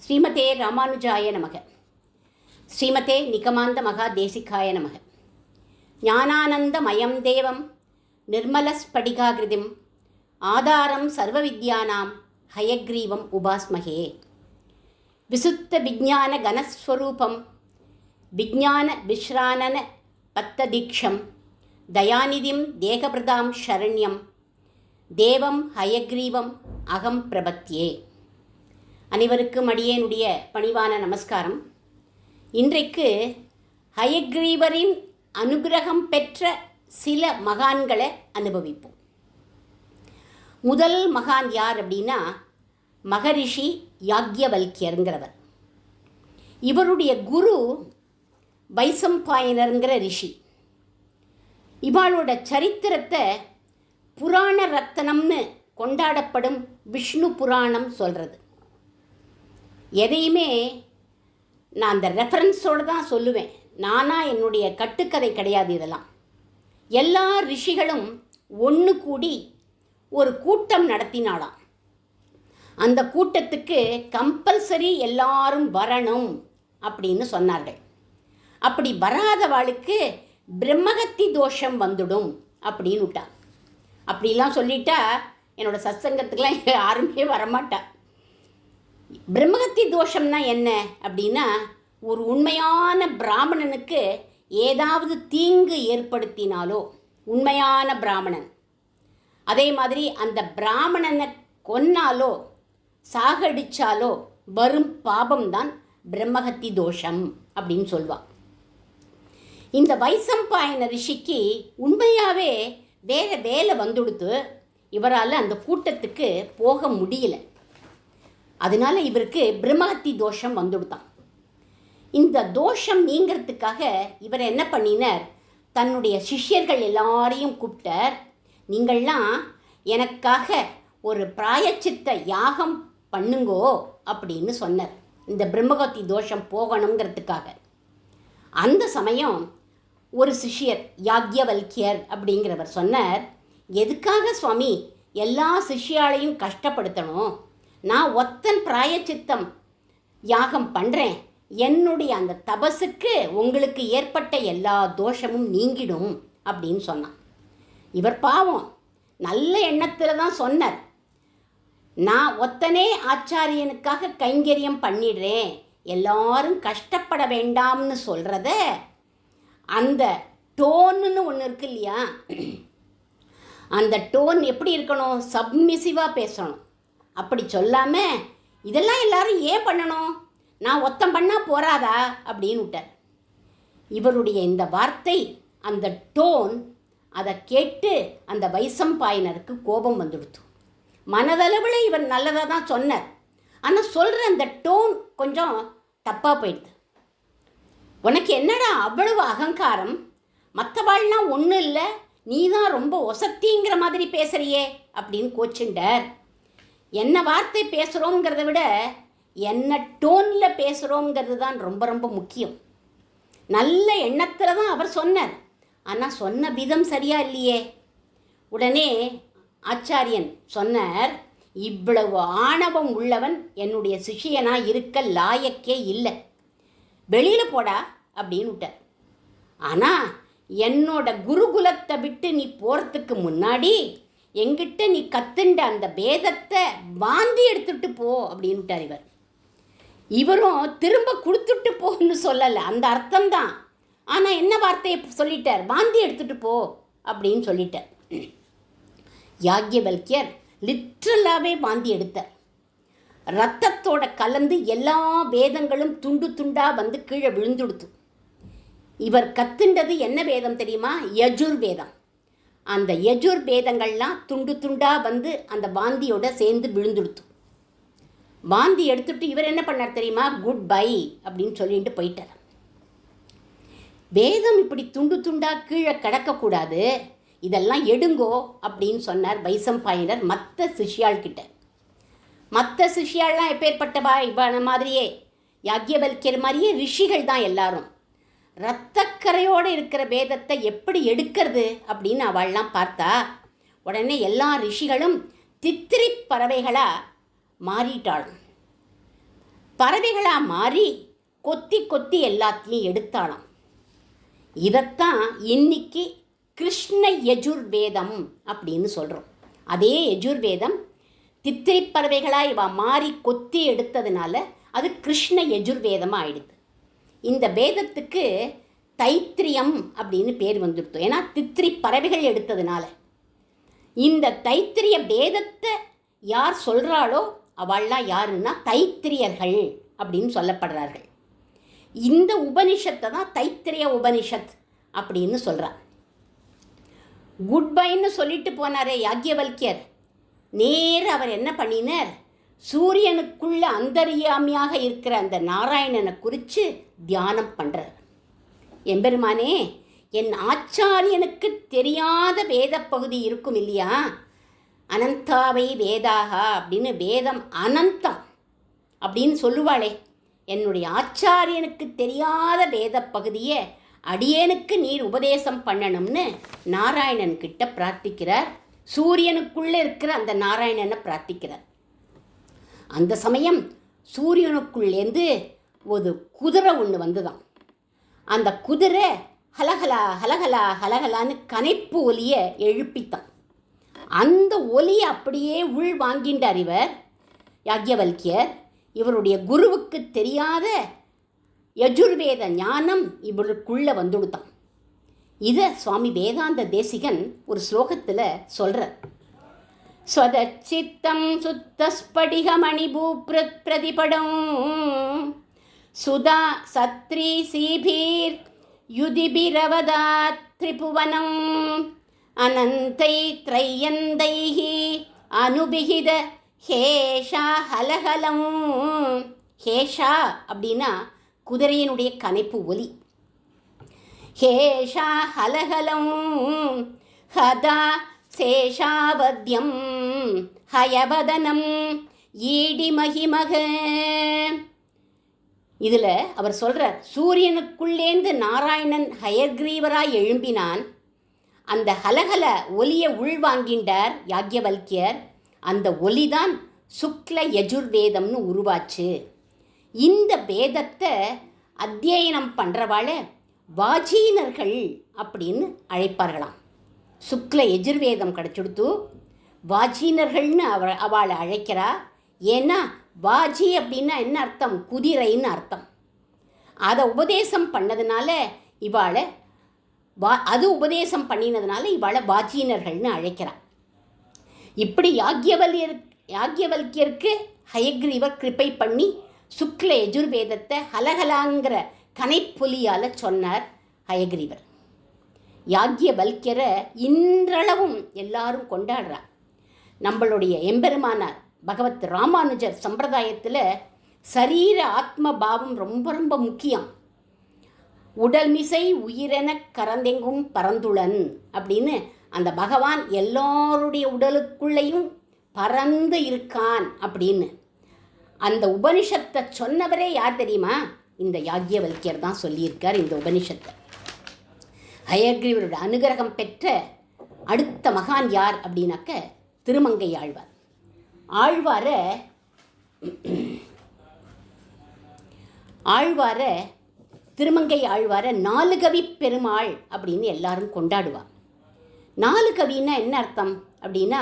ஸ்ரீமதே ராமானுஜாய நமக. ஸ்ரீமதே நிகமாந்த மகா தேசிகாய நமக. ஞானானந்தமயம் தேவம் நிர்மலஸ்படிகாகிருதிம் ஆதாரம் சர்வவித்யானாம் ஹயக்ரீவம் உபாஸ்மஹே. விசுத்த விஜ்ஞான கணஸ்வரூபம் விஜ்ஞான விஸ்ரானன பத்ததீக்ஷம் தயாநிதிம் தேகபிரதாம் ஷரண்யம் தேவம் ஹயக்ரீவம் அகம் பிரபத்யே. அனைவருக்கும் அடியேனுடைய பணிவான நமஸ்காரம். இன்றைக்கு ஹயக்ரீவரின் அனுகிரகம் பெற்ற சில மகான்களை அனுபவிப்போம். முதல் மகான் யார் அப்படின்னா மகரிஷி யாக்ஞவல்கியருங்கிறவர். இவருடைய குரு வைசம்பாயனருங்கிற ரிஷி. இவாளோட சரித்திரத்தை புராண ரத்தனம்னு கொண்டாடப்படும் விஷ்ணு புராணம் சொல்கிறது. எதையுமே நான் அந்த ரெஃபரன்ஸோடு தான் சொல்லுவேன். நானாக என்னுடைய கட்டுக்கதை கிடையாது. இதெல்லாம் எல்லா ரிஷிகளும் ஒன்று கூடி ஒரு கூட்டம் நடத்தினாலாம். அந்த கூட்டத்துக்கு கம்பல்சரி எல்லாரும் வரணும் அப்படின்னு சொன்னார்கள். அப்படி வராதவாளுக்கு பிரம்மஹத்தி தோஷம் வந்துடும் அப்படின்னு விட்டா. அப்படிலாம் சொல்லிட்டா என்னோடய சத்சங்கத்துக்கெலாம் யாருமே வரமாட்டா. பிரம்மஹத்தி தோஷம்னா என்ன அப்படின்னா, ஒரு உண்மையான பிராமணனுக்கு ஏதாவது தீங்கு ஏற்படுத்தினாலோ, உண்மையான பிராமணன், அதே மாதிரி அந்த பிராமணனை கொன்னாலோ சாகடிச்சாலோ வரும் பாபம்தான் பிரம்மஹத்தி தோஷம் அப்படின்னு சொல்வான். இந்த வைசம்பாயன ரிஷிக்கு உண்மையாகவே வேறு வேலை வந்துடுத்து. இவரால் அந்த கூட்டத்துக்கு போக முடியல. அதனால் இவருக்கு பிரம்மஹத்தி தோஷம் வந்துடுத்தான். இந்த தோஷம் நீங்கிறதுக்காக இவர் என்ன பண்ணினார், தன்னுடைய சிஷ்யர்கள் எல்லாரையும் கூப்பிட்டார். நீங்கள்லாம் எனக்காக ஒரு பிராயச்சித்த யாகம் பண்ணுங்கோ அப்படின்னு சொன்னார், இந்த பிரம்மஹத்தி தோஷம் போகணுங்கிறதுக்காக. அந்த சமயம் ஒரு சிஷ்யர் யாக்ஞவல்கியர் அப்படிங்கிறவர் சொன்னார், எதுக்காக சுவாமி எல்லா சிஷ்யாலையும் கஷ்டப்படுத்தணும்? நான் ஒத்தன் பிராயச்சித்தம் யாகம் பண்ணுறேன். என்னுடைய அந்த தபஸுக்கு உங்களுக்கு ஏற்பட்ட எல்லா தோஷமும் நீங்கிடும் அப்படின்னு சொன்னான். இவர் பாவம் நல்ல எண்ணத்தில் தான் சொன்னார். நான் ஒத்தனே ஆச்சாரியனுக்காக கைங்கரியம் பண்ணிடுறேன், எல்லாரும் கஷ்டப்பட வேண்டாம்னு சொல்கிறத, அந்த டோன்னு ஒன்று இருக்கு இல்லையா, அந்த டோன் எப்படி இருக்கணும், சப்மிசிவாக பேசணும். அப்படி சொல்லாமல் இதெல்லாம் எல்லாரும் ஏன் பண்ணணும், நான் ஒத்தம் பண்ணால் போராதா அப்படின்னு விட்டார். இவருடைய இந்த வார்த்தை, அந்த டோன், அதை கேட்டு அந்த வைசம்பாயனருக்கு கோபம் வந்துடுத்து. மனதளவில் இவர் நல்லதாக தான் சொன்னார், ஆனால் சொல்கிற அந்த டோன் கொஞ்சம் தப்பாக போயிடுது. உனக்கு என்னடா அவ்வளவு அகங்காரம், மற்றவாள்லாம் ஒன்றும் இல்லை, நீ தான் ரொம்ப ஒசத்திங்கிற மாதிரி பேசுகிறியே அப்படின்னு கோச்சுண்டார். என்ன வார்த்தை பேசுகிறோங்கிறத விட என்ன டோனில் பேசுகிறோங்கிறது தான் ரொம்ப ரொம்ப முக்கியம். நல்ல எண்ணத்தில் தான் அவர் சொன்னார், ஆனால் சொன்ன விதம் சரியா இல்லையே. உடனே ஆச்சாரியன் சொன்னார், இவ்வளவு ஆணவம் உள்ளவன் என்னுடைய சிஷியனாக இருக்க லாயக்கே இல்லை, வெளியில் போடா அப்படின்னு விட்டார். ஆனால் என்னோட குருகுலத்தை விட்டு நீ போகிறதுக்கு முன்னாடி எங்கிட்ட நீ கத்துண்ட அந்த வேதத்தை வாந்தி எடுத்துட்டு போ அப்படின்னு விட்டார் இவர். இவரும் திரும்ப கொடுத்துட்டு போன்னு சொல்லலை, அந்த அர்த்தம்தான். ஆனால் என்ன வார்த்தையை சொல்லிட்டார், வாந்தி எடுத்துட்டு போ அப்படின்னு சொல்லிட்டார். யாக்ஞவல்கியர் லிட்ரலாகவே வாந்தி எடுத்தார். ரத்தத்தோட கலந்து எல்லா வேதங்களும் துண்டு துண்டாக வந்து கீழே விழுந்துடுத்து. இவர் கத்துண்டது என்ன வேதம் தெரியுமா, யஜுர் வேதம். அந்த யஜுர் வேதங்கள்லாம் துண்டு துண்டாக வந்து அந்த வாந்தியோட சேர்ந்து விழுந்துடுத்து. வாந்தி எடுத்துட்டு இவர் என்ன பண்ணார் தெரியுமா, குட் பை அப்படின்னு சொல்லிட்டு போயிட்டார். வேதம் இப்படி துண்டு துண்டாக கீழே கிடக்கக்கூடாது, இதெல்லாம் எடுங்கோ அப்படின்னு சொன்னார் வைசம்பாயனர் மற்ற சிஷ்யாள்கிட்ட. மற்ற சிஷ்யாள்லாம் எப்பேற்பட்டவா, இவன மாதிரியே யாக்ஞவல்கியர் மாதிரியே ரிஷிகள் தான் எல்லாரும். இரத்தக்கரையோடு இருக்கிற வேதத்தை எப்படி எடுக்கிறது அப்படின்னு அவள்லாம் பார்த்தா, உடனே எல்லா ரிஷிகளும் தித்திரி பறவைகளாக மாறிட்டாள். பறவைகளாக மாறி கொத்தி கொத்தி எல்லாத்தையும் எடுத்தாளாம். இதைத்தான் இன்னைக்கு கிருஷ்ண யஜுர்வேதம் அப்படின்னு சொல்கிறோம். அதே யஜுர்வேதம் தித்திரி பறவைகளாக இவ மாறி கொத்தி எடுத்ததுனால அது கிருஷ்ண யஜுர்வேதமாக ஆயிடுது. இந்த வேதத்துக்கு தைத்திரியம் அப்படின்னு பேர் வந்துடுத்தோம். ஏன்னா தித்திரி பறவைகள் எடுத்ததுனால. இந்த தைத்திரிய வேதத்தை யார் சொல்கிறாளோ அவள்லாம் யாருன்னா தைத்திரியர்கள் அப்படின்னு சொல்லப்படுறார்கள். இந்த உபனிஷத்தை தான் தைத்திரிய உபனிஷத் அப்படின்னு சொல்கிறார். குட் பைன்னு சொல்லிட்டு போனாரே யாக்ஞவல்கியர், நேர அவர் என்ன பண்ணினார், சூரியனுக்குள்ள அந்தர்யாமியாக இருக்கிற அந்த நாராயணனை குறித்து தியானம் பண்ணுறார். எம்பெருமானே, என் ஆச்சாரியனுக்கு தெரியாத வேத பகுதி இருக்கும் இல்லையா, அனந்தாவை வேதாக அப்படின்னு வேதம் அனந்தம் அப்படின்னு சொல்லுவாளே, என்னுடைய ஆச்சாரியனுக்கு தெரியாத வேத பகுதியை அடியேனுக்கு நீர் உபதேசம் பண்ணணும்னு நாராயணன் கிட்ட பிரார்த்திக்கிறார். சூரியனுக்குள்ளே இருக்கிற அந்த நாராயணனை பிரார்த்திக்கிறார். அந்த சமயம் சூரியனுக்குள்ளேருந்து ஒரு குதிரை ஒன்று வந்துதான். அந்த குதிரை ஹலஹலா ஹலஹலா ஹலஹலான்னு கனைப்பு ஒலியை எழுப்பித்தான். அந்த ஒலியை அப்படியே உள் வாங்கின்றார் இவர் யாக்ஞவல்கியர். இவருடைய குருவுக்கு தெரியாத யஜுர்வேத ஞானம் இவருக்குள்ளே வந்துடுத்தான். இதை சுவாமி வேதாந்த தேசிகன் ஒரு ஸ்லோகத்தில் சொல்கிறார். ஸ்வதச்சித்தம் சுத்தஸ்படிகமணிபூப்ரத் பிரதிபடம் சுதா சத்ரி சீபீர் யுதிபிரவதாத் திரிபுவனம் அனந்தை த்ரையந்தைஹி அனுபிஹித ஹேஷா ஹலஹலம். ஹேஷா அப்படின்னா குதிரையினுடைய கனைப்பு ஒலி. ஹேஷா ஹலஹலம் ஹதா சேஷாவத்யம் ஹயவதனம் ஈடி மகிமக. இதில் அவர் சொல்கிறார், சூரியனுக்குள்ளேந்து நாராயணன் ஹயக்ரீவராய் எழும்பினான். அந்த ஹலஹல ஒலியை உள்வாங்கின்றார் யாக்ஞவல்கியர். அந்த ஒலிதான் சுக்ல யஜுர்வேதம்னு உருவாச்சு. இந்த வேதத்தை அத்தியனம் பண்ணுறவாள வாஜீனர்கள் அப்படின்னு அழைப்பார்களாம். சுக்ல யஜுர்வேதம் கிடச்சுடுத்து வாஜீனர்கள்னு அவளை அழைக்கிறா. ஏன்னா வாஜி அப்படின்னா என்ன அர்த்தம், குதிரைன்னு அர்த்தம். அதை உபதேசம் பண்ணதுனால இவாளை அது உபதேசம் பண்ணினதுனால இவாளை வாஜீனர்கள்னு அழைக்கிறாள். இப்படி யாக்ஞவல்கியருக்கு ஹயக்ரீவர் கிருப்பை பண்ணி சுக்ல யஜுர்வேதத்தை ஹலஹலாங்கிற கனைப்பொலியால் சொன்னார் ஹயக்ரீவர். யாக்ஞவல்கியரை இன்றளவும் எல்லாரும் கொண்டாடுறார். நம்மளுடைய எம்பெருமானார் பகவத் ராமானுஜர் சம்பிரதாயத்தில் சரீர ஆத்ம பாவம் ரொம்ப ரொம்ப முக்கியம். உடல் மிசை உயிரென கரந்தெங்கும் பரந்துளன் அப்படின்னு அந்த பகவான் எல்லாருடைய உடலுக்குள்ளேயும் பறந்து இருக்கான் அப்படின்னு அந்த உபனிஷத்தை சொன்னவரே யார் தெரியுமா, இந்த யாக்ஞவல்கியர் தான் சொல்லியிருக்கார் இந்த உபனிஷத்தை. ஹயக்ரீவருடைய அனுகிரகம் பெற்ற அடுத்த மகான் யார் அப்படின்னாக்க திருமங்கை ஆழ்வார். திருமங்கை ஆழ்வாரை 4 கவி பெருமாள் அப்படின்னு எல்லாரும் கொண்டாடுவார். 4 கவின்னா என்ன அர்த்தம் அப்படின்னா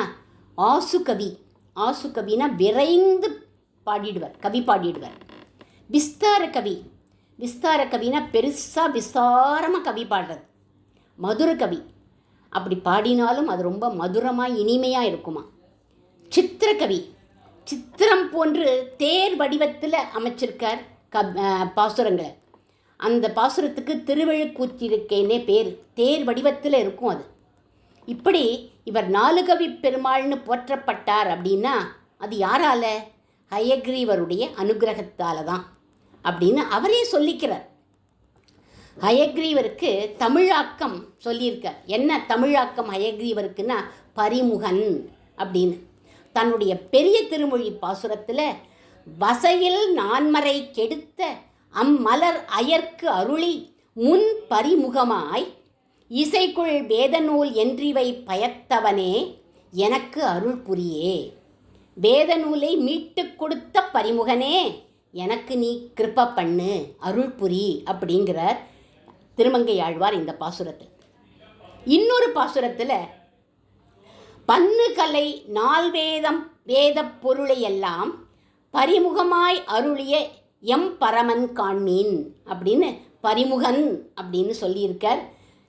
ஆசு கவி. ஆசு கவினா விரைந்து பாடிடுவார், கவி பாடிடுவார். விஸ்தார கவி. விஸ்தார கவினா பெருசாக விஸ்தாரமாக கவி பாடுறது. மதுர கவி, அப்படி பாடினாலும் அது ரொம்ப மதுரமாக இனிமையாக இருக்குமா. சித்திரக்கவி, சித்திரம் போன்று தேர் வடிவத்தில் அமைச்சிருக்கார் பாசுரங்களை. அந்த பாசுரத்துக்கு திருவழுக்கூற்றிருக்கேன்னே பேர். தேர் வடிவத்தில் இருக்கும் அது. இப்படி இவர் 4 கவி பெருமாள்னு போற்றப்பட்டார் அப்படின்னா அது யாரால, ஹயக்ரீவருடைய அனுகிரகத்தால் தான் அப்படின்னு அவரே சொல்லிக்கிறார். ஹயக்ரீவருக்கு தமிழாக்கம் சொல்லியிருக்கார். என்ன தமிழாக்கம் ஹயக்ரீவருக்குன்னா பரிமுகன் அப்படின்னு. தன்னுடைய பெரிய திருமொழி பாசுரத்தில் வசையில் நான்மறை கெடுத்த அம்மலர் அயர்க்கு அருளி முன் பரிமுகமாய் இசைக்குள் வேதநூல் என்றிவை பயத்தவனே எனக்கு அருள் புரியே. வேதநூலை மீட்டு கொடுத்த பரிமுகனே எனக்கு நீ கிருப பண்ணு, அருள் புரி அப்படிங்கிறார் திருமங்கை ஆழ்வார் இந்த பாசுரத்தில். இன்னொரு பாசுரத்தில் பன்னு கலை நால்வேதம் வேத பொருளையெல்லாம் பரிமுகமாய் அருளிய எம் பரமன் காண்மீன் அப்படின்னு பரிமுகன் அப்படின்னு சொல்லியிருக்கார்.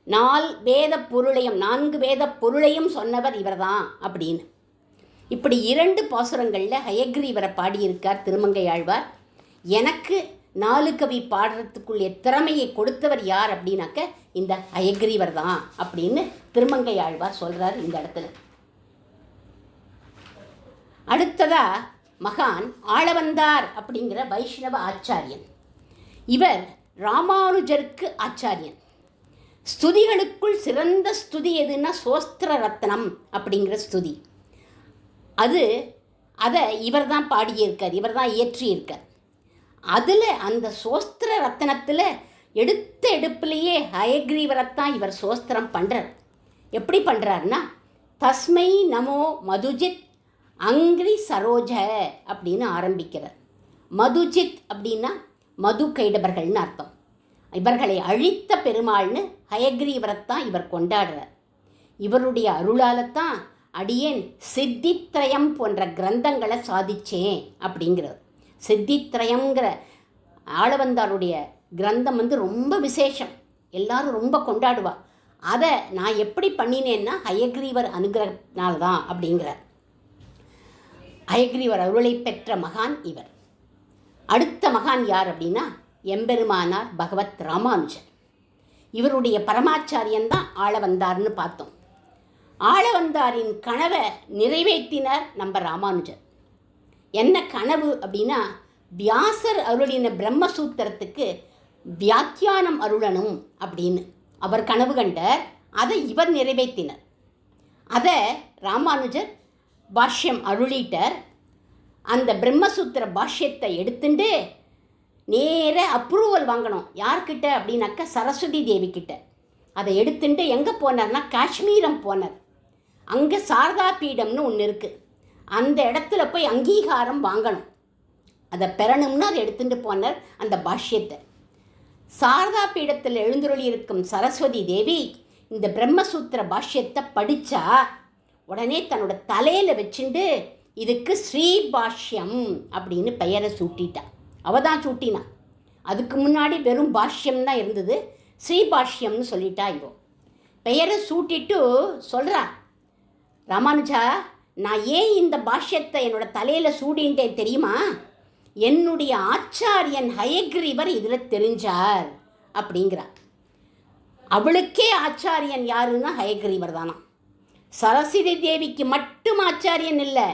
4 வேத பொருளையும் 4 வேத பொருளையும் சொன்னவர் இவர்தான் அப்படின்னு. இப்படி 2 பாசுரங்களில் ஹயக்ரீவரை பாடியிருக்கார் திருமங்கை ஆழ்வார். எனக்கு 4 கவி பாடுறதுக்குள்ளே திறமையை கொடுத்தவர் யார் அப்படின்னாக்க இந்த ஹயக்ரீவர் தான் அப்படின்னு திருமங்கை ஆழ்வார் சொல்கிறார் இந்த இடத்துல. அடுத்ததா மகான் ஆளவந்தார் அப்படிங்கிற வைஷ்ணவ ஆச்சாரியன். இவர் ராமானுஜருக்கு ஆச்சாரியன். ஸ்துதிகளுக்குள் சிறந்த ஸ்துதி எதுன்னா சோஸ்திர ரத்னம் அப்படிங்கிற ஸ்துதி. அதை இவர் தான் பாடியிருக்கார், இவர் தான் இயற்றியிருக்கார். அதில் அந்த சோஸ்திர ரத்னத்தில் எடுத்த எடுப்பிலேயே ஹயக்ரீவரைத்தான் இவர் சோஸ்திரம் பண்ணுறார். எப்படி பண்ணுறாருன்னா, தஸ்மை நமோ மதுஜித் அங்கிரி சரோஜ அப்படின்னு ஆரம்பிக்கிறார். மதுஜித் அப்படின்னா மது கைடவர்கள்னு அர்த்தம். இவர்களை அழித்த பெருமாள்னு ஹயக்ரீவரைத்தான் இவர் கொண்டாடுறார். இவருடைய அருளால்தான் அடியேன் சித்தித்ரயம் போன்ற கிரந்தங்களை சாதிச்சேன் அப்படிங்கிறது. சித்தித்ரயங்கிற ஆளவந்தாருடைய கிரந்தம் ரொம்ப விசேஷம், எல்லாரும் ரொம்ப கொண்டாடுவா. அதை நான் எப்படி பண்ணினேன்னா ஹயக்ரீவர் அனுகிரகனால்தான் அப்படிங்கிறார். ஹயக்ரீவர் அருளை பெற்ற மகான் இவர். அடுத்த மகான் யார் அப்படின்னா எம்பெருமானார் பகவத் ராமானுஜர். இவருடைய பரமாச்சாரியன் தான் ஆளவந்தார்னு பார்த்தோம். ஆளவந்தாரின் கனவை நிறைவேற்றினார் நம்ம ராமானுஜர். என்ன கனவு அப்படின்னா, வியாசர் அருளின பிரம்மசூத்திரத்துக்கு வியாக்கியானம் அருளணும் அப்படின்னு அவர் கனவு கண்டார். அதை இவர் நிறைவேற்றினார். அதை ராமானுஜர் பாஷ்யம் அருளிட்டார். அந்த பிரம்மசூத்திர பாஷ்யத்தை எடுத்துட்டு நேர அப்ரூவல் வாங்கணும். யார்கிட்ட அப்படின்னாக்கா சரஸ்வதி தேவி கிட்ட. அதை எடுத்துட்டு எங்கே போனார்னா காஷ்மீரம் போனார். அங்கே சாரதா பீடம்னு ஒன்று இருக்குது. அந்த இடத்துல போய் அங்கீகாரம் வாங்கணும். அதை பெறணும்னு அதை எடுத்துகிட்டு போனார் அந்த பாஷ்யத்தை. சாரதா பீடத்தில் எழுந்துருளி இருக்கும் சரஸ்வதி தேவி இந்த பிரம்மசூத்திர பாஷ்யத்தை படித்தா உடனே தன்னோட தலையில் வச்சுட்டு இதுக்கு ஸ்ரீபாஷ்யம் அப்படின்னு பெயரை சூட்டிட்டா. அவள் தான் சூட்டினா. அதுக்கு முன்னாடி வெறும் பாஷ்யம் தான் இருந்தது. ஸ்ரீபாஷ்யம்னு சொல்லிட்டா. இவோ பெயரை சூட்டிட்டு சொல்கிறா, ராமானுஜா, நான் ஏன் இந்த பாஷ்யத்தை என்னோட தலையில் சூடின்ட்டேன் தெரியுமா? என்னுடைய ஆச்சாரியன் ஹயக்ரீவர் இதில் தெரிஞ்சார் அப்படிங்கிறார். அவளுக்கே ஆச்சாரியன் யாருன்னா ஹயக்ரீவர் தானா. சரஸ்வதி தேவிக்கு மட்டும் ஆச்சாரியன் இல்லை,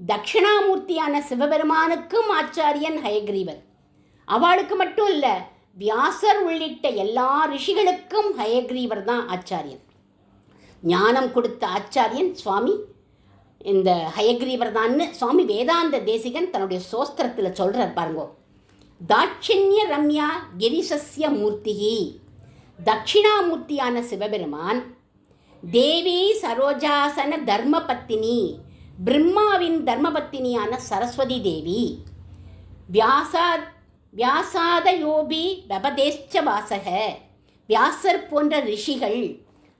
தட்சிணாமூர்த்தியான சிவபெருமானுக்கும் ஆச்சாரியன் ஹயக்ரீவர். அவளுக்கு மட்டும் இல்லை, வியாசர் உள்ளிட்ட எல்லா ரிஷிகளுக்கும் ஹயக்ரீவர் தான் ஆச்சாரியன். ஞானம் கொடுத்த ஆச்சாரியன் சுவாமி இந்த ஹயக்ரீவர் தான்னு சுவாமி வேதாந்த தேசிகன் தன்னுடைய சோஸ்திரத்தில் சொல்கிறார் பாருங்கோ. தாட்சிண்ய ரம்யா கிரிசஸ்ய மூர்த்திகி, தட்சிணாமூர்த்தியான சிவபெருமான், தேவி சரோஜாசன தர்மபத்தினி, பிரம்மாவின் தர்மபத்தினியான சரஸ்வதி தேவி, வியாசாதயோபி வபதேஷ்ச வாசக, வியாசர் போன்ற ரிஷிகள்,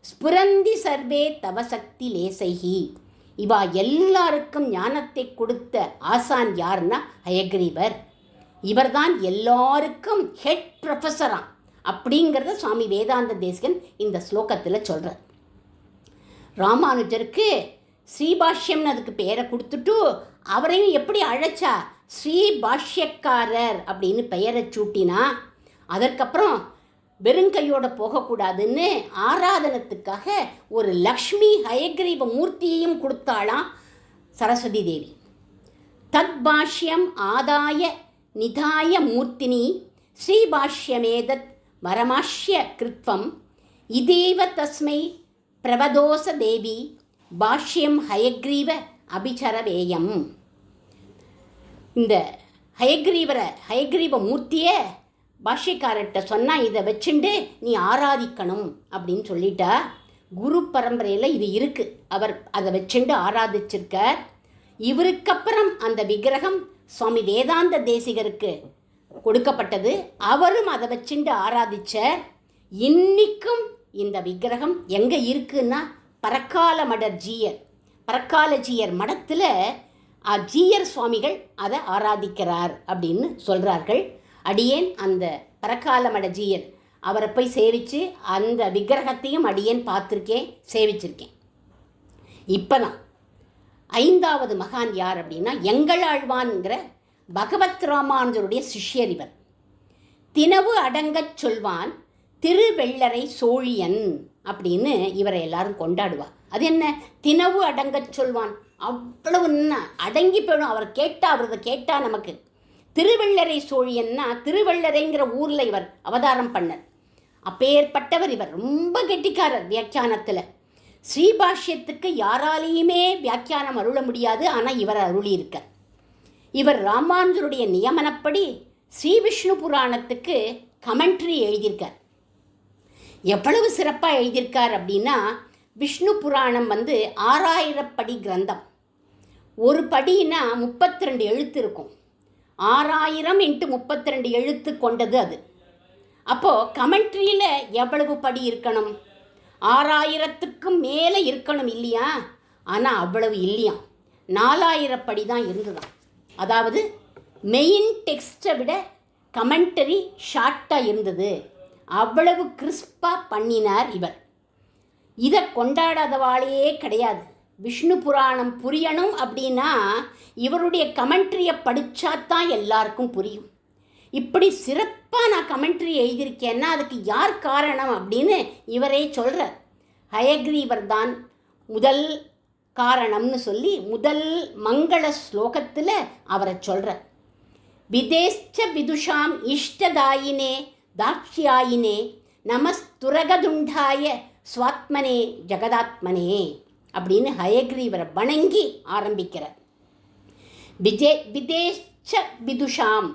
ஸ்புரந்தி சர்வே தவசக்தி லேசைகி, இவா எல்லாருக்கும் ஞானத்தை கொடுத்த ஆசான் யாருன்னா ஹயக்ரீவர். இவர்தான் எல்லாருக்கும் ஹெட் ப்ரொஃபஸராம் அப்படிங்கிறத சுவாமி வேதாந்த தேசிகன் இந்த ஸ்லோகத்தில் சொல்கிறார். ராமானுஜருக்கு ஸ்ரீபாஷ்யம்னு அதுக்கு பேரை கொடுத்துட்டு அவரையும் எப்படி அழைச்சா, ஸ்ரீபாஷ்யக்காரர் அப்படின்னு பெயரை சூட்டினா. அதற்கப்புறம் வெறுங்கையோட போகக்கூடாதுன்னு ஆராதனத்துக்காக ஒரு லக்ஷ்மி ஹயக்ரீவ மூர்த்தியையும் கொடுத்தாளாம் சரஸ்வதி தேவி. தத் பாஷ்யம் ஆதாய நிதாய மூர்த்தினி ஸ்ரீபாஷ்யமேதத் வரமாஷ்ய கிருத்வம் இதேவ தஸ்மை பிரவதோச தேவி பாஷ்யம் ஹயக்ரீவ அபிச்சரவேயம். இந்த ஹயக்ரீவ மூர்த்தியை பாஷ்யக்காரர்கிட்ட சொன்னால் இதை வச்சுண்டு நீ ஆராதிக்கணும் அப்படின்னு சொல்லிட்டா. குரு பரம்பரையில் இது இருக்குது. அவர் அதை வச்சுண்டு ஆராதிச்சிருக்கார். இவருக்கப்புறம் அந்த விக்கிரகம் சுவாமி வேதாந்த தேசிகருக்கு கொடுக்கப்பட்டது. அவரும் அதை வச்சுட்டு ஆராதிச்ச. இன்னைக்கும் இந்த விக்கிரகம் எங்கே இருக்குன்னா பரக்காலஜீயர் மடத்தில் ஜீயர் சுவாமிகள் அதை ஆராதிக்கிறார் அப்படின்னு சொல்கிறார்கள். அடியேன் அந்த பரக்கால மட ஜீயர் அவரை போய் சேவித்து அந்த விக்கிரகத்தையும் அடியேன் பார்த்துருக்கேன், சேவிச்சிருக்கேன். இப்போ தான் 5வது மகான் யார் அப்படின்னா எங்களாழ்வான்ங்கிற பகவத் ராமானுஜருடைய சிஷ்யர் இவர். தினவு அடங்கச் சொல்வான் திருவெள்ளரை சோழியன் அப்படின்னு இவரை எல்லாரும் கொண்டாடுவா. அது என்ன தினவு அடங்கச் சொல்வான், அவ்வளவு அடங்கி போயிடும். அவரதை கேட்டால் நமக்கு திருவெள்ளரை சோழியன்னா திருவெள்ளரைங்கிற ஊரில் இவர் அவதாரம் பண்ணார். அப்பேற்பட்டவர் இவர். ரொம்ப கெட்டிக்காரர் வியாக்கியானத்தில். ஸ்ரீபாஷ்யத்துக்கு யாராலேயுமே வியாக்கியானம் அருள முடியாது, ஆனால் இவர் அருளியிருக்கார். இவர் ராமானுஜருடைய நியமனப்படி ஸ்ரீ விஷ்ணு புராணத்துக்கு கமெண்ட்ரி எழுதியிருக்கார். எவ்வளவு சிறப்பாக எழுதியிருக்கார் அப்படின்னா, விஷ்ணு புராணம் 6000 படி கிரந்தம். ஒரு படினா 32 எழுத்து இருக்கும். 6000 × 32 எழுத்து கொண்டது அது. அப்போது கமெண்ட்ரியில் எவ்வளவு படி இருக்கணும்? 6000க்கும் மேலே இருக்கணும் இல்லையா? ஆனால் அவ்வளவு இல்லையா, 4000 படி தான் இருந்துதான். அதாவது மெயின் டெக்ஸ்ட்டை விட கமெண்டரி ஷார்ட்டாக இருந்தது. அவ்வளவு கிறிஸ்பாக பண்ணினார் இவர். இதை கொண்டாடாதவாளையே கிடையாது. விஷ்ணு புராணம் புரியணும் அப்படின்னா இவருடைய கமெண்ட்ரியை படித்தாத்தான் எல்லாருக்கும் புரியும். இப்படி சிறப்பாக நான் கமெண்ட்ரி எழுதியிருக்கேன்னா அதுக்கு யார் காரணம் அப்படின்னு இவரே சொல்கிறார். ஹயக்ரீவர் தான் முதல் காரணம்னு சொல்லி முதல் மங்கள ஸ்லோகத்தில் அவரை சொல்கிறார். விதேஷ்ச விதுஷாம் இஷ்டதாயினே தாக்ஷியாயினே நமஸ்துரகதுண்டாய ஸ்வாத்மனே ஜகதாத்மனே அப்படின்னு ஹயக்ரீவரை வணங்கி ஆரம்பிக்கிறார். விதேஷ்ச விதுஷாம்,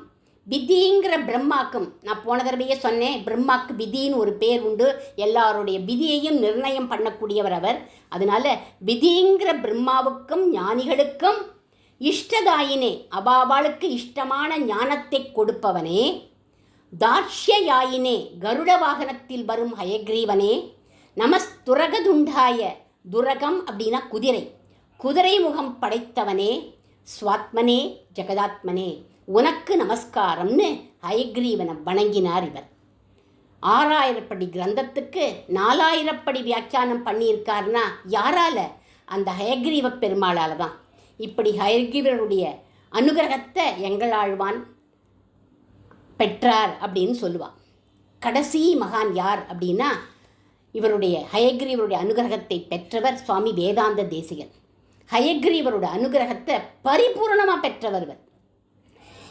விதிங்கிற பிரம்மாக்கும், நான் போன தடவையே சொன்னேன், பிரம்மாக்கு விதின்னு ஒரு பேர் உண்டு. எல்லாருடைய விதியையும் நிர்ணயம் பண்ணக்கூடியவர் அவர். அதனால விதிங்கிற பிரம்மாவுக்கும் ஞானிகளுக்கும் இஷ்டதாயினே, அபாபாளுக்கு இஷ்டமான ஞானத்தை கொடுப்பவனே, தார்ஷ்யாயினே, கருட வாகனத்தில் வரும் ஹயக்ரீவனே, நமஸ்துரகதுண்டாய, துரகம் அப்படின்னா குதிரை, குதிரை முகம் படைத்தவனே, ஸ்வாத்மனே ஜெகதாத்மனே, உனக்கு நமஸ்காரம்னு ஹயக்ரீவனை வணங்கினார் இவர். 6000 படி கிரந்தத்துக்கு 4000 படி வியாக்கியானம் பண்ணியிருக்காருன்னா யாரால? அந்த ஹயக்ரீவ பெருமாளால் தான். இப்படி ஹயக்ரீவருடைய அனுகிரகத்தை எங்களாழ்வான் பெற்றார் அப்படின்னு சொல்லுவாள். கடைசி மகான் யார் அப்படின்னா இவருடைய ஹயக்ரீவருடைய அனுகிரகத்தை பெற்றவர் சுவாமி வேதாந்த தேசிகன். ஹயக்ரீவருடைய அனுகிரகத்தை பரிபூர்ணமாக பெற்றவர் இவர்.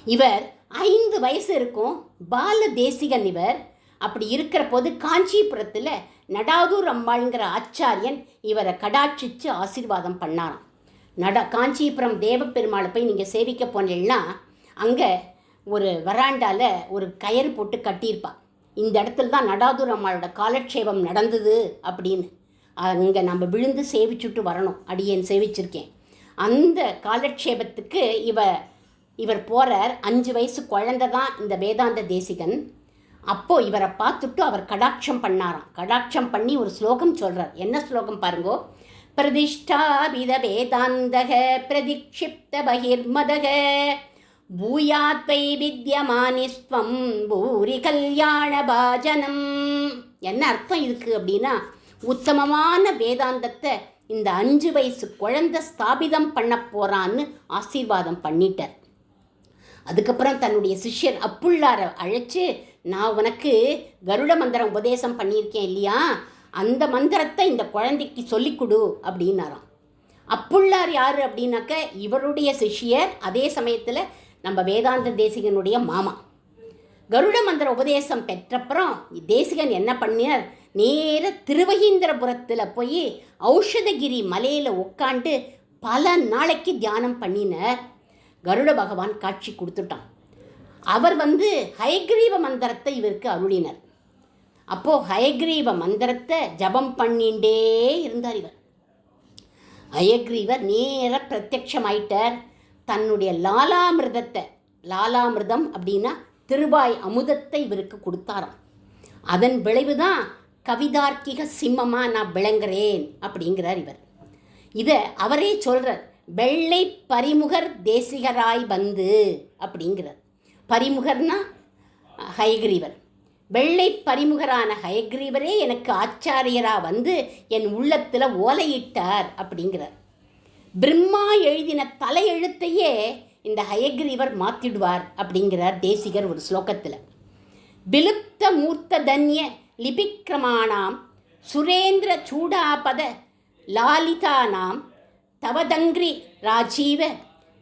இவர் 5 வயசு இருக்கும், பால தேசிகன் இவர். அப்படி இருக்கிற போது காஞ்சிபுரத்தில் நடாதூர் அம்மாளுங்கிற ஆச்சாரியன் இவரை கடாட்சித்து ஆசீர்வாதம் பண்ணாராம். காஞ்சிபுரம் தேவப்பெருமாளை போய் நீங்கள் சேவிக்க போனீங்கன்னா அங்கே ஒரு வராண்டாவில் ஒரு கயிறு போட்டு கட்டியிருப்பாள். இந்த இடத்துல தான் நடாதூர் அம்மாளோட காலட்சேபம் நடந்தது அப்படின்னு. அங்கே நம்ம விழுந்து சேவிச்சுட்டு வரணும். அடியேன் சேவிச்சிருக்கேன். அந்த காலட்சேபத்துக்கு இவர் போகிறார். 5 வயசு குழந்தை தான் இந்த வேதாந்த தேசிகன். அப்போது இவரை பார்த்துட்டு அவர் கடாட்சம் பண்ணாராம். கடாட்சம் பண்ணி ஒரு ஸ்லோகம் சொல்கிறார். என்ன ஸ்லோகம் பாருங்கோ. பிரதிஷ்டாபித வேதாந்தக பிரதிக்ஷிப்த பகிர்மதக பூயாத்வை வித்யமானிஸ்வம் பூரி கல்யாண பாஜனம். என்ன அர்த்தம் இதுக்கு அப்படின்னா, உத்தமமான வேதாந்தத்தை இந்த 5 வயசு குழந்தை ஸ்தாபிதம் பண்ண போகிறான்னு ஆசீர்வாதம் பண்ணிட்டார். அதுக்கப்புறம் தன்னுடைய சிஷ்யர் அப்புள்ளாரை அழைச்சி, நான் உனக்கு கருட மந்திரம் உபதேசம் பண்ணியிருக்கேன் இல்லையா, அந்த மந்திரத்தை இந்த குழந்தைக்கு சொல்லிக்கொடு அப்படின்னாராம். அப்புள்ளார் யார் அப்படின்னாக்க இவருடைய சிஷ்யர், அதே சமயத்தில் நம்ம வேதாந்த தேசிகனுடைய மாமா. கருட மந்திர உபதேசம் பெற்றப்புறம் தேசிகன் என்ன பண்ணினார், நேர திருவகீந்திரபுரத்தில் போய் ஔஷதகிரி மலையில் உட்காண்டு பல நாளைக்கு தியானம் பண்ணினார். கருட பகவான் காட்சி கொடுத்துட்டான். அவர் ஹயக்ரீவ மந்திரத்தை இவருக்கு அருளினர். அப்போது ஹயக்ரீவ மந்திரத்தை ஜபம் பண்ணிண்டே இருந்தார் இவர். ஹயக்ரீவர் நேர பிரத்யட்சமாயிட்டார். தன்னுடைய லாலாமிருதம் அப்படின்னா திருவாய் அமுதத்தை இவருக்கு கொடுத்தாராம். அதன் விளைவுதான் கவிதார்க்கிக சிம்மமாக நான் விளங்குறேன் அப்படிங்கிறார் இவர். இதை அவரே சொல்கிறார், வெள்ளை பரிமுகர் தேசிகராய் வந்து அப்படிங்கிறார். பரிமுகர்னா ஹயக்ரீவர். வெள்ளை பரிமுகரான ஹயக்ரீவரே எனக்கு ஆச்சாரியராக வந்து என் உள்ளத்தில் ஓலையிட்டார் அப்படிங்கிறார். பிரம்மா எழுதின தலையெழுத்தையே இந்த ஹயக்ரீவர் மாற்றிடுவார் அப்படிங்கிறார் தேசிகர் ஒரு ஸ்லோகத்தில். விலுப்த மூர்த்த தன்ய லிபிக்ரமானாம் சுரேந்திர சூடாபத லாலிதானாம் தவதங்கிரி ராஜீவ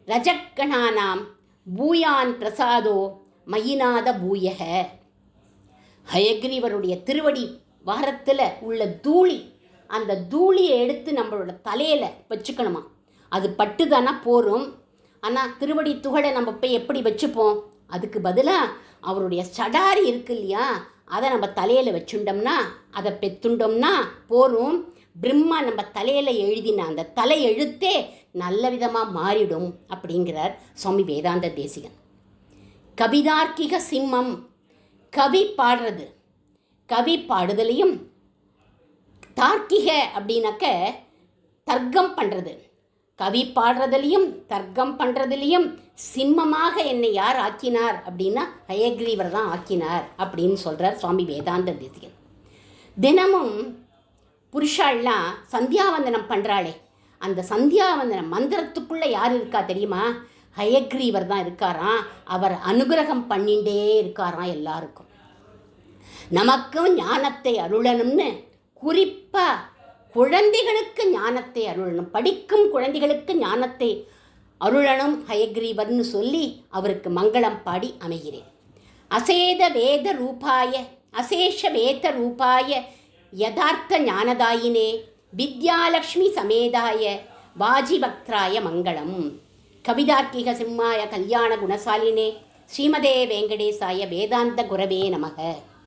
ரஜக்கணானாம் பூயான் பிரசாதோ மயிநாத பூயக. ஹயக்ரீவருடைய திருவடி வாரத்தில் உள்ள தூளி, அந்த தூளியை எடுத்து நம்மளோட தலையில் வச்சுக்கணுமா. அது பட்டு தானே போரும். ஆனால் திருவடி துகளை நம்ம போய் எப்படி வச்சுப்போம்? அதுக்கு பதிலாக அவருடைய சடாரி இருக்கு இல்லையா, அதை நம்ம தலையில் வச்சுட்டோம்னா, அதை பெத்துண்டோம்னா போரும். பிரம்மா நம்ம தலையில் எழுதின அந்த தலை எழுத்தே நல்ல விதமாக மாறிடும் அப்படிங்கிறார் சுவாமி வேதாந்த தேசிகன். கவிதார்க்கிக சிம்மம், கவி பாடுறது, கவி பாடுதலையும் தார்க்கிக அப்படின்னாக்க தர்க்கம் பண்ணுறது, கவி பாடுறதுலையும் தர்க்கம் பண்ணுறதுலையும் சிம்மமாக என்னை யார் ஆக்கினார் அப்படின்னா ஹயக்ரீவர் தான் ஆக்கினார் அப்படின்னு சொல்கிறார் சுவாமி வேதாந்த தேசிகன். தினமும் புருஷாள்லாம் சந்தியாவந்தனம் பண்ணுறாளே, அந்த சந்தியாவந்தன மந்திரத்துக்குள்ளே யார் இருக்கா தெரியுமா? ஹயக்ரீவர் தான் இருக்காராம். அவர் அனுகிரகம் பண்ணிகிட்டே இருக்காராம் எல்லாருக்கும். நமக்கும் ஞானத்தை அருளணும்னு குறிப்பாக குழந்தைகளுக்கு ஞானத்தை அருளணும், படிக்கும் குழந்தைகளுக்கு ஞானத்தை அருளணும் ஹயக்ரீவர்னு சொல்லி அவருக்கு மங்களம் பாடி அமைகிறேன். அசேத வேத ரூபாய அசேஷ வேத ரூபாய யதார்த்த ஞானதாயினே வித்யாலக்ஷ்மி சமேதாய வாஜிபக்திராய மங்களம். கவிதார்க்கிக சிம்மாய கல்யாண குணசாலினே ஸ்ரீமதே வெங்கடேசாய வேதாந்த குரவே நமக.